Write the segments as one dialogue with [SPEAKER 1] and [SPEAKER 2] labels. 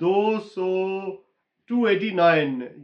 [SPEAKER 1] 289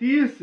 [SPEAKER 1] 30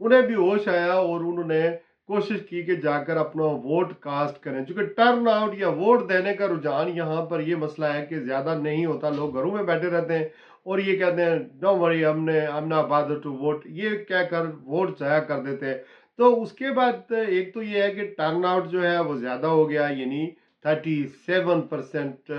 [SPEAKER 1] انہیں بھی ہوش آیا اور انہوں نے کوشش کی کہ جا کر اپنا ووٹ کاسٹ کریں. چونکہ ٹرن آؤٹ یا ووٹ دینے کا رجحان یہاں پر یہ مسئلہ ہے کہ زیادہ نہیں ہوتا, لوگ گھروں میں بیٹھے رہتے ہیں اور یہ کہتے ہیں don't worry I'm not bothered to vote, یہ کہہ کر ووٹ ضائع کر دیتے ہیں. تو اس کے بعد ایک تو یہ ہے کہ ٹرن آؤٹ جو ہے وہ زیادہ ہو گیا, یعنی 37%,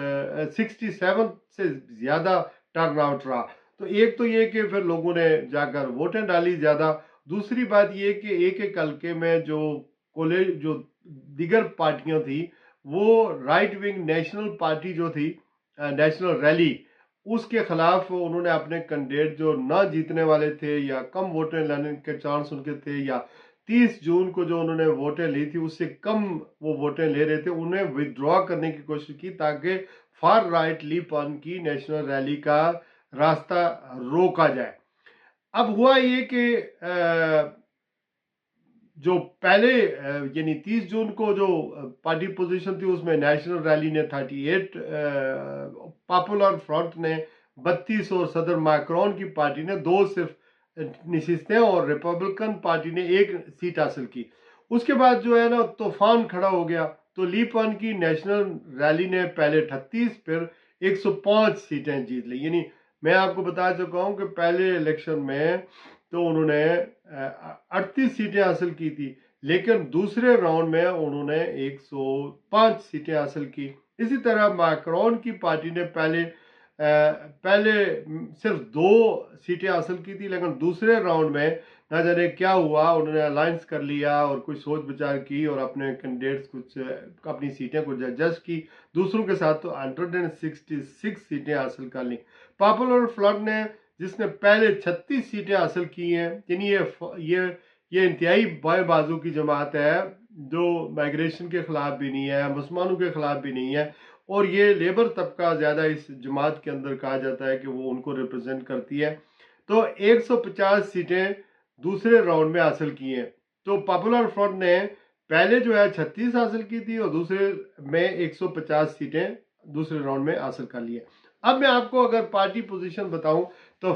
[SPEAKER 1] 67 سے زیادہ ٹرن آؤٹ رہا. تو ایک تو یہ کہ پھر لوگوں نے جا کر ووٹیں ڈالی زیادہ. دوسری بات یہ کہ ایک حلقے میں جو دیگر پارٹیاں تھیں وہ رائٹ ونگ نیشنل پارٹی جو تھی, نیشنل ریلی, اس کے خلاف انہوں نے اپنے کینڈیڈیٹ جو نہ جیتنے والے تھے یا کم ووٹیں لینے کے چانس ان کے تھے, یا 30 جون کو جو انہوں نے ووٹیں لی تھی اس سے کم وہ ووٹیں لے رہے تھے, انہیں ودرا کرنے کی کوشش کی تاکہ فار رائٹ لیپ آن کی نیشنل ریلی کا راستہ روکا جائے. اب ہوا یہ کہ جو پہلے یعنی 30 جون کو جو پارٹی پوزیشن تھی اس میں نیشنل ریلی نے 38, پاپولر فرنٹ نے 32 اور صدر مائکرون کی پارٹی نے 2 صرف نشستیں اور ریپبلکن پارٹی نے 1 سیٹ حاصل کی. اس کے بعد جو ہے نا طوفان کھڑا ہو گیا, تو لیپ آن کی نیشنل ریلی نے پہلے 38 پھر 105 سیٹیں جیت لی. یعنی میں آپ کو بتا چکا ہوں کہ پہلے الیکشن میں تو انہوں نے 38 سیٹیں حاصل کی تھی, لیکن دوسرے راؤنڈ میں انہوں نے 105 سیٹیں حاصل کی. اسی طرح مائکرون کی پارٹی نے پہلے صرف 2 سیٹیں حاصل کی تھی, لیکن دوسرے راؤنڈ میں نہ جانے کیا ہوا, انہوں نے الائنس کر لیا اور کچھ سوچ بچار کی اور اپنے کینڈیڈیٹس کچھ اپنی سیٹیں کو ایڈجسٹ کی دوسروں کے ساتھ, تو 166 سیٹیں حاصل کر لیں. پاپولر فرنٹ نے جس نے پہلے 36 سیٹیں حاصل کی ہیں, یعنی یہ انتہائی بائیں بازو کی جماعت ہے جو مائگریشن کے خلاف بھی نہیں ہے, مسلمانوں کے خلاف بھی نہیں ہے, اور یہ لیبر طبقہ زیادہ اس جماعت کے اندر کہا جاتا ہے کہ وہ ان کو ریپرزینٹ کرتی ہے. تو 150 سیٹیں دوسرے راؤنڈ میں حاصل کی ہیں. تو پاپولر فرنٹ نے پہلے جو ہے 36 حاصل کی تھی اور دوسرے میں 150 سیٹیں دوسرے راؤنڈ میں حاصل کر لی ہے. اب میں آپ کو اگر پارٹی پوزیشن بتاؤں تو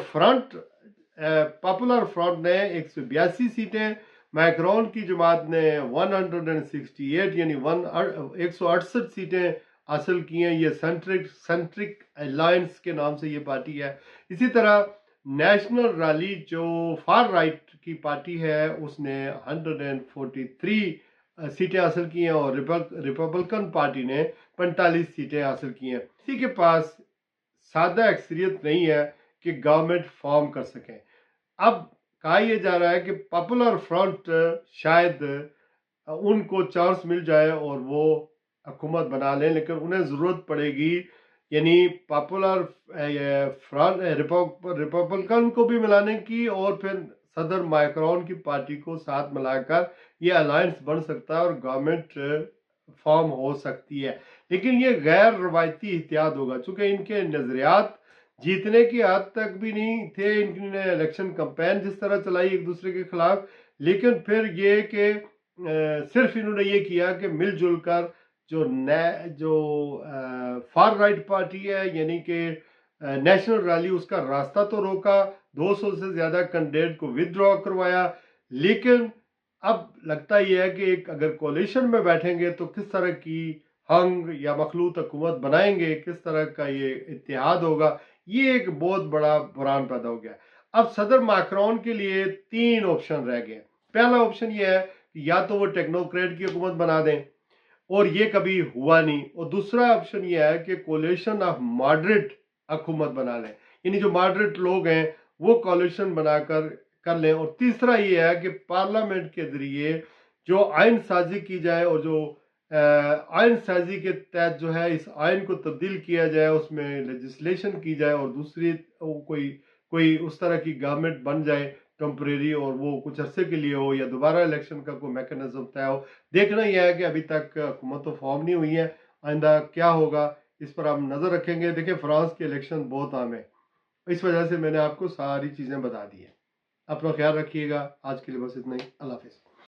[SPEAKER 1] پاپولر فرنٹ نے 182 سیٹیں, مائکرون کی جماعت نے 168 یعنی 168 سیٹیں حاصل کی ہیں. یہ سینٹرک الائنس کے نام سے یہ پارٹی ہے. اسی طرح نیشنل ریلی جو فار رائٹ کی پارٹی ہے اس نے 143 سیٹیں حاصل کی ہیں, اور ریپبلکن پارٹی نے 45 سیٹیں حاصل کی ہیں. کسی کے پاس سادہ اکثریت نہیں ہے کہ گورنمنٹ فارم کر سکیں. اب کہا یہ جا رہا ہے کہ پاپولر فرنٹ شاید ان کو چانس مل جائے اور وہ حکومت بنا لیں, لیکن انہیں ضرورت پڑے گی, یعنی پاپولر فرنٹ ریپبلکن کو بھی ملانے کی اور پھر صدر مائکرون کی پارٹی کو ساتھ ملا کر یہ الائنس بن سکتا ہے اور گورنمنٹ فارم ہو سکتی ہے. لیکن یہ غیر روایتی اتحاد ہوگا, چونکہ ان کے نظریات جیتنے کی حد تک بھی نہیں تھے. ان نے الیکشن کمپین جس طرح چلائی ایک دوسرے کے خلاف, لیکن پھر یہ کہ صرف انہوں نے یہ کیا کہ مل جل کر جو فار رائٹ پارٹی ہے یعنی کہ نیشنل ریلی, اس کا راستہ تو روکا, 200 سے زیادہ کینڈیڈیٹ کو ودرا کروایا. لیکن اب لگتا یہ ہے کہ اگر کولیشن میں بیٹھیں گے تو کس طرح کی ہنگ یا مخلوط حکومت بنائیں گے, کس طرح کا یہ اتحاد ہوگا, یہ ایک بہت بڑا بحران پیدا ہو گیا. اب صدر مائکرون کے لیے 3 آپشن رہ گئے. پہلا آپشن یہ ہے کہ یا تو وہ ٹیکنوکریٹ کی حکومت بنا دیں, اور یہ کبھی ہوا نہیں, اور دوسرا آپشن یہ ہے کہ کولیشن آف ماڈریٹ حکومت بنا لیں, یعنی جو ماڈریٹ لوگ ہیں وہ کولیشن بنا کر لیں, اور تیسرا یہ ہے کہ پارلیمنٹ کے ذریعے جو آئین سازی کی جائے اور جو آئین سازی کے تحت جو ہے اس آئین کو تبدیل کیا جائے, اس میں لیجسلیشن کی جائے اور دوسری کوئی اس طرح کی گورنمنٹ بن جائے ٹیمپریری, اور وہ کچھ عرصے کے لیے ہو یا دوبارہ الیکشن کا کوئی میکنزم طے ہو. دیکھنا یہ ہے کہ ابھی تک حکومت تو فارم نہیں ہوئی ہے, آئندہ کیا ہوگا اس پر ہم نظر رکھیں گے. دیکھیں فرانس کے الیکشن بہت عام ہے, اس وجہ سے میں نے آپ کو ساری چیزیں بتا دی ہیں. اپنا خیال رکھیے گا. آج کے لیے بس اتنا ہی. اللہ حافظ.